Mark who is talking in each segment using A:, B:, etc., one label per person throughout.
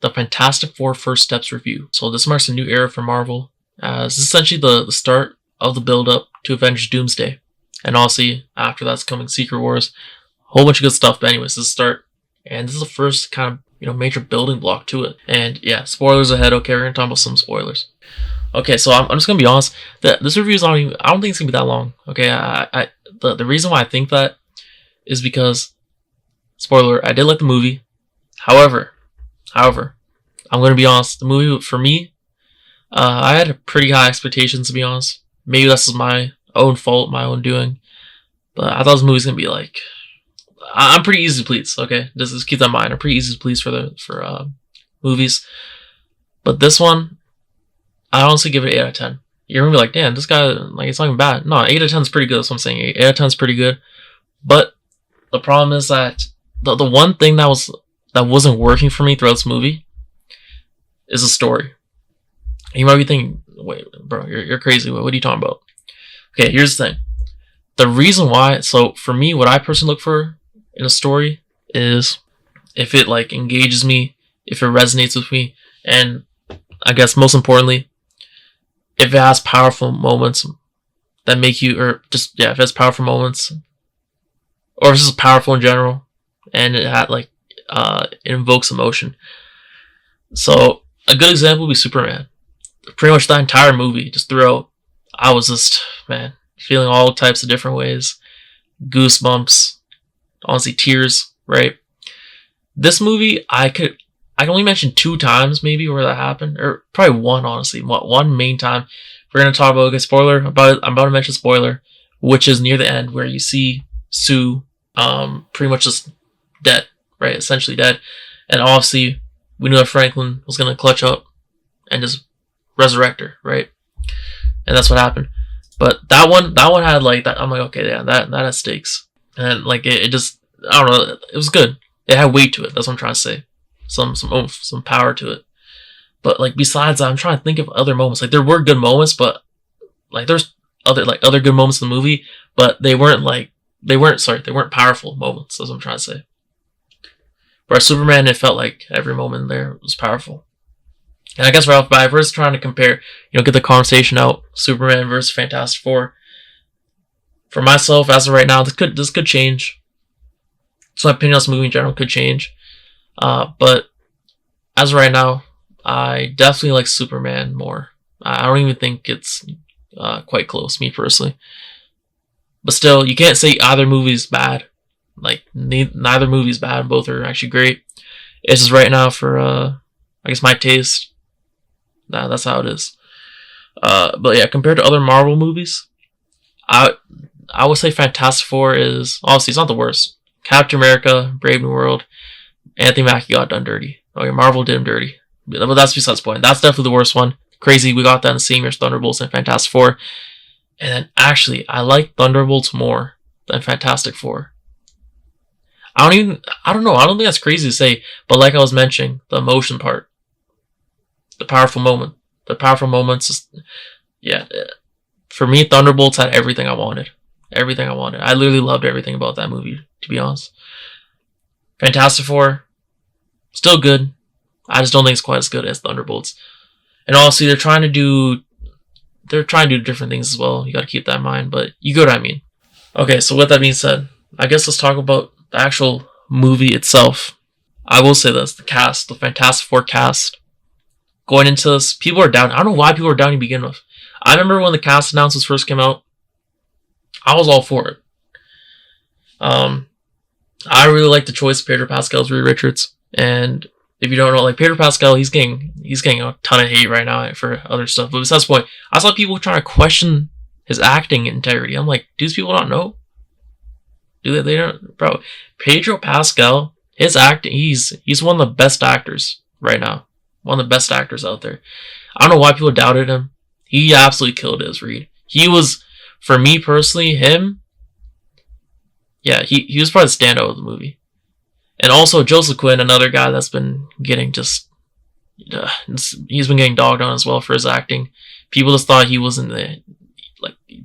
A: the Fantastic Four First Steps review. So this marks a new era for Marvel, as this is essentially the start of the build-up to Avengers Doomsday. And obviously, after that's coming Secret Wars, a whole bunch of good stuff. But anyways, this is the start. And this is the first kind of, major building block to it. And yeah, spoilers ahead. Okay, we're going to talk about some spoilers. Okay, so I'm just going to be honest. This review is I don't think it's going to be that long. Okay, the reason why I think that is because, spoiler, I did like the movie. However, I'm going to be honest. The movie, for me, I had pretty high expectations, to be honest. Maybe this is my own fault, my own doing. But I thought this movie was going to be like... I'm pretty easy to please, okay? Just keep that in mind. I'm pretty easy to please for movies. But this one, I honestly give it 8 out of 10. You're going to be like, damn, this guy, like, it's not even bad. No, 8 out of 10 is pretty good. That's what I'm saying. 8 out of 10 is pretty good. But the problem is that the one thing that wasn't working for me throughout this movie is the story. You might be thinking, wait, bro, you're crazy. What are you talking about? Okay, here's the thing. The reason why, so for me, what I personally look for in a story is if it like engages me, if it resonates with me, and I guess most importantly, if it has powerful moments that make you, or just, yeah, if it has powerful moments, or if it's just powerful in general, and it had like, it invokes emotion. So a good example would be Superman. Pretty much that entire movie, just throughout, I was just, man, feeling all types of different ways. Goosebumps, honestly, tears, right? This movie, I can only mention 2 times maybe where that happened, or probably one, honestly. One main time. We're going to talk about, okay, spoiler, I'm about to mention spoiler, which is near the end where you see Sue pretty much just dead, right? Essentially dead. And obviously, we knew that Franklin was going to clutch up and just resurrect her, right? And that's what happened. But that one had like that. I'm like, okay, yeah, that has stakes, and like it just, I don't know, it was good. It had weight to it. That's what I'm trying to say. Some oomph, some power to it. But like besides that, I'm trying to think of other moments. Like there were good moments, but like there's other good moments in the movie, but they weren't powerful moments. That's what I'm trying to say. Whereas Superman, it felt like every moment there was powerful. And I guess Ralph, but if we're just trying to compare, get the conversation out, Superman versus Fantastic Four. For myself, as of right now, this could change. So my opinion on this movie in general could change. But as of right now, I definitely like Superman more. I don't even think it's quite close, me personally. But still, you can't say either movie's bad. Like, neither movie's bad. Both are actually great. It's just right now for, I guess, my taste. That's how it is. But yeah, compared to other Marvel movies, I would say Fantastic Four is, obviously, it's not the worst. Captain America, Brave New World, Anthony Mackie got done dirty. Okay, Marvel did him dirty. But that's besides the point. That's definitely the worst one. Crazy, we got that in the same year as Thunderbolts and Fantastic Four. And then, actually, I like Thunderbolts more than Fantastic Four. I don't know. I don't think that's crazy to say. But like I was mentioning, the emotion part. The powerful moments, yeah. For me, Thunderbolts had everything I wanted. Everything I wanted. I literally loved everything about that movie, to be honest. Fantastic Four, still good. I just don't think it's quite as good as Thunderbolts. And also, they're trying to do different things as well. You got to keep that in mind, but you get what I mean. Okay, so with that being said, I guess let's talk about the actual movie itself. I will say this: the cast, the Fantastic Four cast. Going into this, people are down. I don't know why people were down to begin with. I remember when the cast announcements first came out, I was all for it. I really like the choice of Pedro Pascal as Reed Richards. And if you don't know, like Pedro Pascal, he's getting a ton of hate right now for other stuff. But besides the point, I saw people trying to question his acting integrity. I'm like, do these people not know? Do they don't, bro? Pedro Pascal, his acting, he's one of the best actors right now. One of the best actors out there. I don't know why people doubted him. He absolutely killed it as Reed. He was, for me personally, him. Yeah, he was probably the standout of the movie. And also Joseph Quinn, another guy that's been getting he's been getting dogged on as well for his acting. People just thought he wasn't they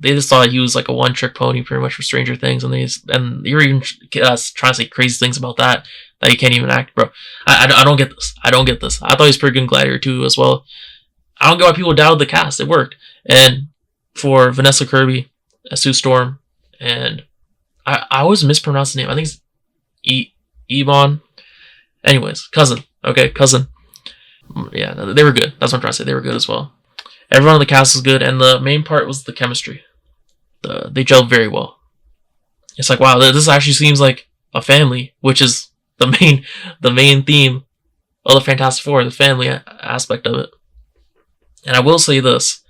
A: just thought he was like a one-trick pony pretty much for Stranger Things, and you're even trying to say crazy things about that. that he can't even act, bro. I don't get this. I don't get this. I thought he was pretty good in Gladiator 2 as well. I don't get why people doubted the cast. It worked. And for Vanessa Kirby as Sue Storm, and I always mispronounce the name. I think it's Ebon. Anyways, cousin. Okay, cousin. Yeah, they were good. That's what I'm trying to say. They were good as well. Everyone in the cast was good, and the main part was the chemistry. They gelled very well. It's like, wow, this actually seems like a family, which is the main theme of the Fantastic Four, the family aspect of it. And I will say this,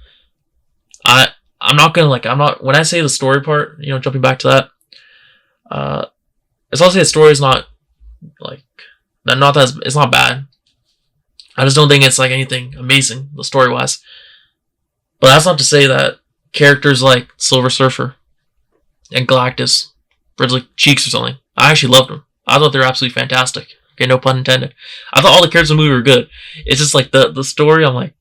A: I'm not when I say the story part, jumping back to that, it's also the story is not like it's not bad. I just don't think it's like anything amazing, the story wise. But that's not to say that characters like Silver Surfer and Galactus were like cheeks or something. I actually loved them. I thought they were absolutely fantastic. Okay, no pun intended. I thought all the characters in the movie were good. It's just like the story, I'm like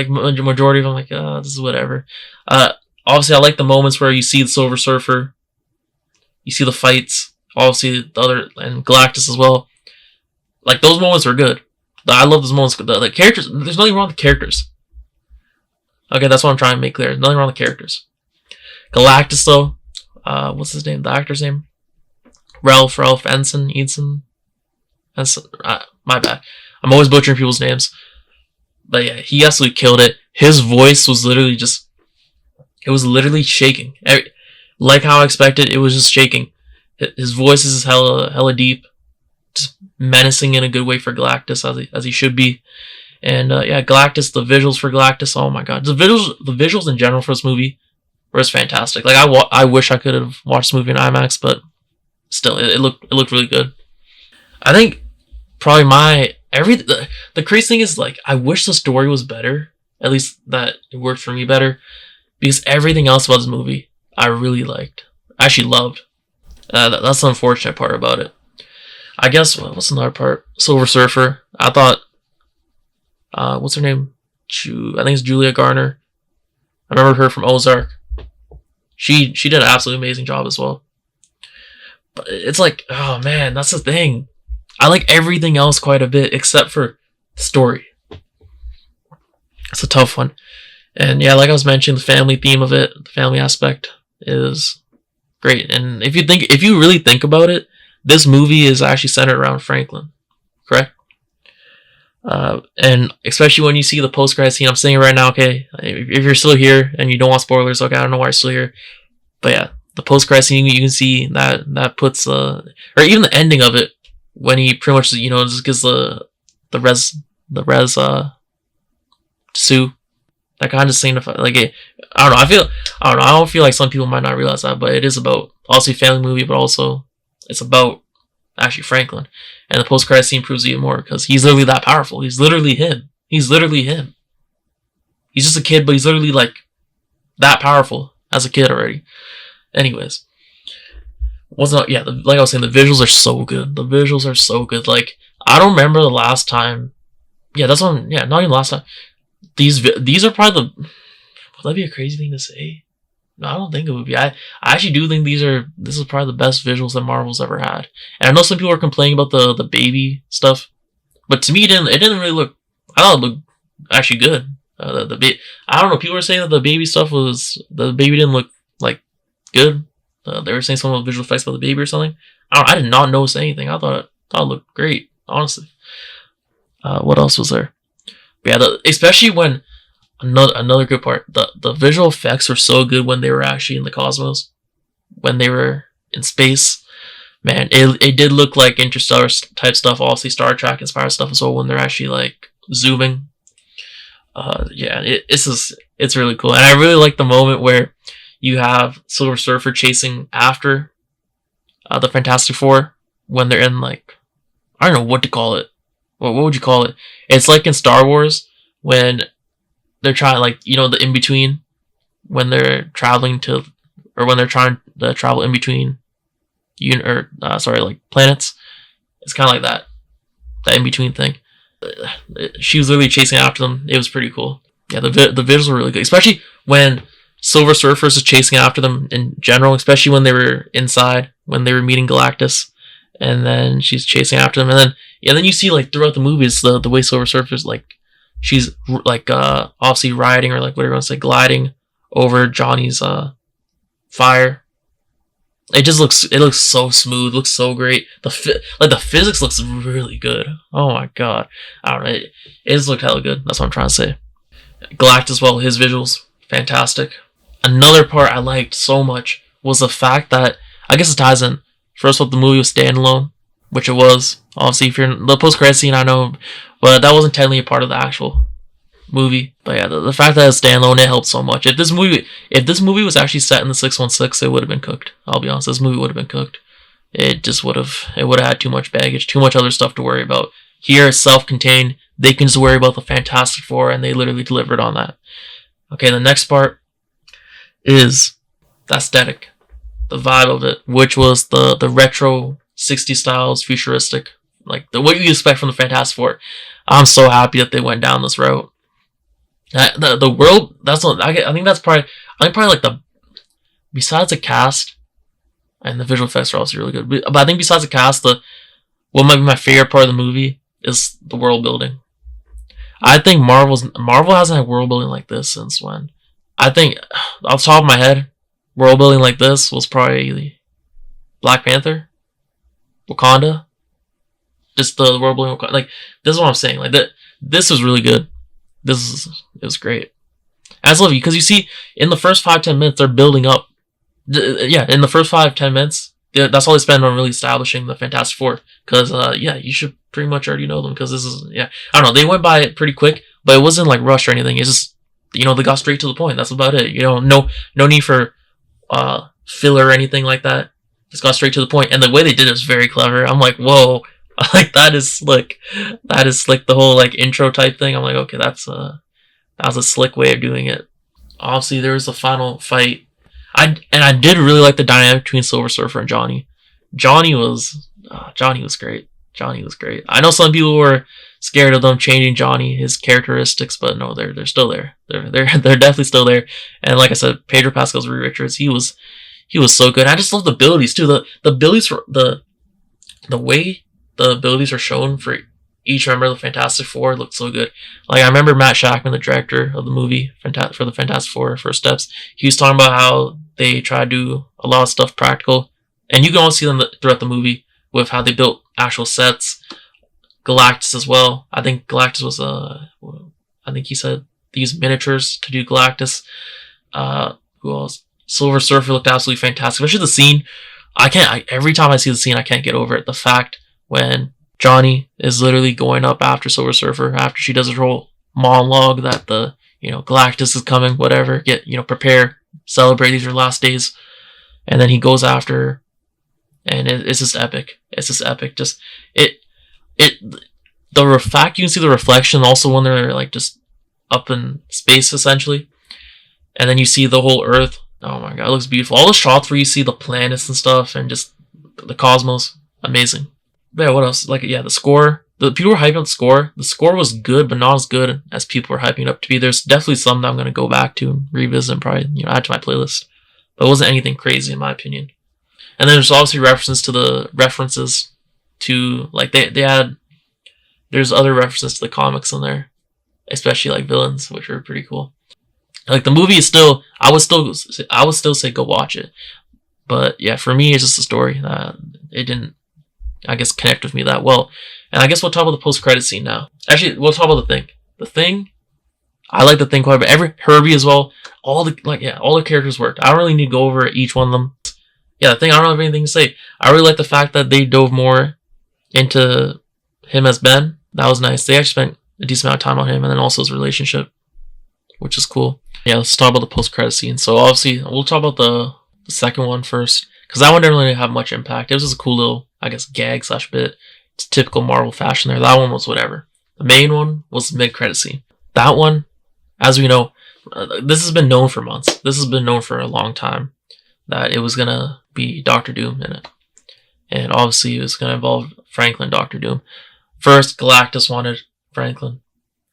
A: majority of them, I'm like, this is whatever. Obviously, I like the moments where you see the Silver Surfer, you see the fights, obviously the other, and Galactus as well. Like, those moments were good. I love those moments. The characters, there's nothing wrong with the characters. Okay, that's what I'm trying to make clear. Nothing wrong with the characters. Galactus, though, what's his name? The actor's name? Ralph Ineson. That's my bad. I'm always butchering people's names. But yeah, he absolutely killed it. His voice was literally it was literally shaking. Like how I expected, it was just shaking. His voice is hella deep. Just menacing in a good way for Galactus, as he should be. And yeah, Galactus, the visuals for Galactus, oh my god. The visuals in general for this movie were just fantastic. Like, I wish I could have watched this movie in IMAX, but still, it looked really good. I think probably the crazy thing is, like, I wish the story was better. At least that it worked for me better. Because everything else about this movie, I really liked. I actually loved. That's the unfortunate part about it. I guess, what's another part? Silver Surfer. I thought, what's her name? I think it's Julia Garner. I remember her from Ozark. She did an absolutely amazing job as well. But it's like, oh man, that's the thing. I like everything else quite a bit except for the story. It's a tough one. And yeah, like I was mentioning, the family theme of it, the family aspect is great. And if you really think about it, this movie is actually centered around Franklin, correct? And especially when you see the post-credit scene, I'm saying it right now, okay? If you're still here and you don't want spoilers, okay, I don't know why you're still here. But yeah, the post-credit scene, you can see that puts, or even the ending of it, when he pretty much, just gives the res Sue. That kind of signifies, like, I don't know. I don't feel like some people might not realize that, but it is about, obviously, family movie, but also it's about actually Franklin. And the post-credit scene proves even more, because he's literally that powerful. He's literally him. He's just a kid, but he's literally, like, that powerful as a kid already. Anyways. Like I was saying, the visuals are so good. The visuals are so good. Like, I don't remember the last time. Yeah, that's one. Yeah, not even last time. These are probably would that be a crazy thing to say? No, I don't think it would be. I actually do think this is probably the best visuals that Marvel's ever had. And I know some people are complaining about the baby stuff, but to me it didn't really look. I thought it looked actually good. I don't know. People were saying that the baby didn't look like good. They were saying some of the visual effects about the baby or something. I did not notice anything. I thought it looked great, honestly. What else was there? But yeah, especially when another good part. The visual effects were so good when they were actually in the cosmos, when they were in space. Man, it did look like Interstellar type stuff. Obviously, Star Trek inspired stuff as well when they're actually like zooming. Yeah, it's really cool, and I really like the moment where you have Silver Surfer chasing after the Fantastic Four when they're in, like, I don't know what to call it. What would you call it? It's like in Star Wars when they're trying, like, the in between, when they're traveling to, or when they're trying to travel in between, like planets. It's kind of like that in between thing. She was literally chasing after them. It was pretty cool. Yeah, the visuals were really good, especially when Silver Surfer is chasing after them in general, especially when they were inside, when they were meeting Galactus, and then she's chasing after them, and then you see like throughout the movies the way Silver Surfer's like she's like obviously riding or like whatever you want to say, gliding over Johnny's fire. It looks so smooth, looks so great. The physics looks really good. Oh my god, I don't know, it just looked hella good. That's what I'm trying to say. Galactus, well, his visuals fantastic. Another part I liked so much was the fact that I guess it ties in. First off, the movie was standalone, which it was. Obviously, if you're in the post-credit scene, I know, but that wasn't technically a part of the actual movie. But yeah, the fact that it's standalone, it helped so much. If this movie was actually set in the 616, it would have been cooked. I'll be honest, this movie would have been cooked. It would have had too much baggage, too much other stuff to worry about. Here, it's self-contained. They can just worry about the Fantastic Four, and they literally delivered on that. Okay, the next part is the aesthetic, the vibe of it, which was the retro 60s styles, futuristic, like what you expect from the Fantastic Four. I'm so happy that they went down this route. The world, that's what I think that's probably like the, besides the cast and the visual effects are also really good, but I think besides the cast, what might be my favorite part of the movie is the world building. I think Marvel hasn't had world building like this since when? I think off the top of my head, world building like this was probably Black Panther, Wakanda. Just the world building, like this is what I'm saying. Like this was really good. It was great. I just love you because you see in the first 5-10 minutes they're building up. Yeah, in the first 5-10 minutes, that's all they spend on really establishing the Fantastic Four. Because yeah, you should pretty much already know them because this is, yeah, I don't know, they went by it pretty quick, but it wasn't like rushed or anything. It's just, they got straight to the point. That's about it. No need for filler or anything like that. Just got straight to the point, and the way they did it was very clever. I'm like, whoa, like that is slick. That is slick. The whole like intro type thing. I'm like, okay, that was a slick way of doing it. Obviously, there was the final fight. I did really like the dynamic between Silver Surfer and Johnny. Johnny was great. Johnny was great. I know some people were scared of them changing Johnny, his characteristics, but no, they're still there. They're definitely still there. And like I said, Pedro Pascal's Reed Richards, he was so good. I just love the abilities too. The abilities for the way the abilities are shown for each member of the Fantastic Four looked so good. Like I remember Matt Shakman, the director of the movie for the Fantastic Four First Steps, he was talking about how they try to do a lot of stuff practical, and you can also see them throughout the movie with how they built actual sets. Galactus as well. I think Galactus was I think he said they used miniatures to do Galactus. Who else? Silver Surfer looked absolutely fantastic. Especially the scene. Every time I see the scene, I can't get over it. The fact when Johnny is literally going up after Silver Surfer after she does her whole monologue that the Galactus is coming, whatever. Prepare, celebrate, these are your last days, and then he goes after her, and it's just epic. It's just epic. Just the fact you can see the reflection also when they're like just up in space essentially, and then you see the whole Earth. Oh my god, it looks beautiful. All the shots where you see the planets and stuff and just the cosmos, amazing. But yeah, what else? Like yeah, the score. The people were hyping up the score. The score was good, but not as good as people were hyping it up to be. There's definitely some that I'm gonna go back to and revisit and probably add to my playlist. But it wasn't anything crazy in my opinion. And then there's obviously references to like they had. There's other references to the comics in there, especially like villains, which are pretty cool. Like the movie is still, I would still say go watch it. But yeah, for me, it's just a story that it didn't, I guess, connect with me that well. And I guess we'll talk about the post-credit scene now. Actually, we'll talk about the Thing. The Thing, I like the Thing quite a bit. Herbie as well. All the characters worked. I don't really need to go over each one of them. Yeah, the Thing, I don't have anything to say. I really like the fact that they dove more into him as Ben. That was nice. They actually spent a decent amount of time on him, and then also his relationship, which is cool. Yeah, let's talk about the post-credit scene. So obviously, we'll talk about the second one first, because that one didn't really have much impact. It was just a cool little, I guess, gag / bit. It's typical Marvel fashion there. That one was whatever. The main one was the mid-credit scene. That one, as we know, this has been known for months. This has been known for a long time that it was going to be Doctor Doom in it. And obviously, it was going to involve Franklin, Doctor Doom. First, Galactus wanted Franklin,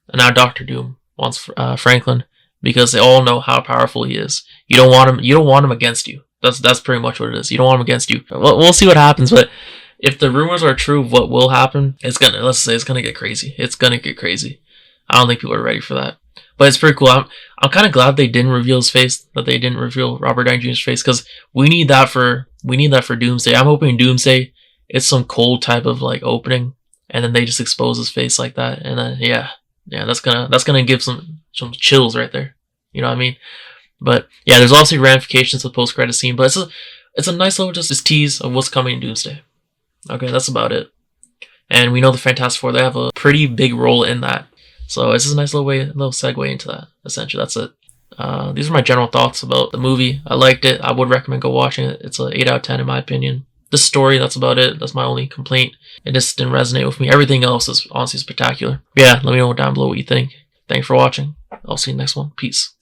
A: and now Doctor Doom wants Franklin, because they all know how powerful he is. You don't want him against you. That's pretty much what it is. You don't want him against you. We'll see what happens, but if the rumors are true of what will happen, let's say it's gonna get crazy. It's gonna get crazy. I don't think people are ready for that. But it's pretty cool. I'm kind of glad they didn't reveal his face, that they didn't reveal Robert Downey Jr.'s face, because we need that for Doomsday. I'm hoping Doomsday it's some cold type of like opening, and then they just expose his face like that, and then yeah, that's gonna give some chills right there. You know what I mean? But yeah, there's obviously ramifications to the post-credit scene, but it's a nice little just tease of what's coming in Doomsday. Okay, that's about it. And we know the Fantastic Four, they have a pretty big role in that. So this is a nice little segue into that, essentially. That's it. These are my general thoughts about the movie. I liked it. I would recommend go watching it. It's an 8 out of 10 in my opinion. The story, that's about it. That's my only complaint. It just didn't resonate with me. Everything else is honestly spectacular. But yeah, let me know down below what you think. Thanks for watching. I'll see you next one. Peace.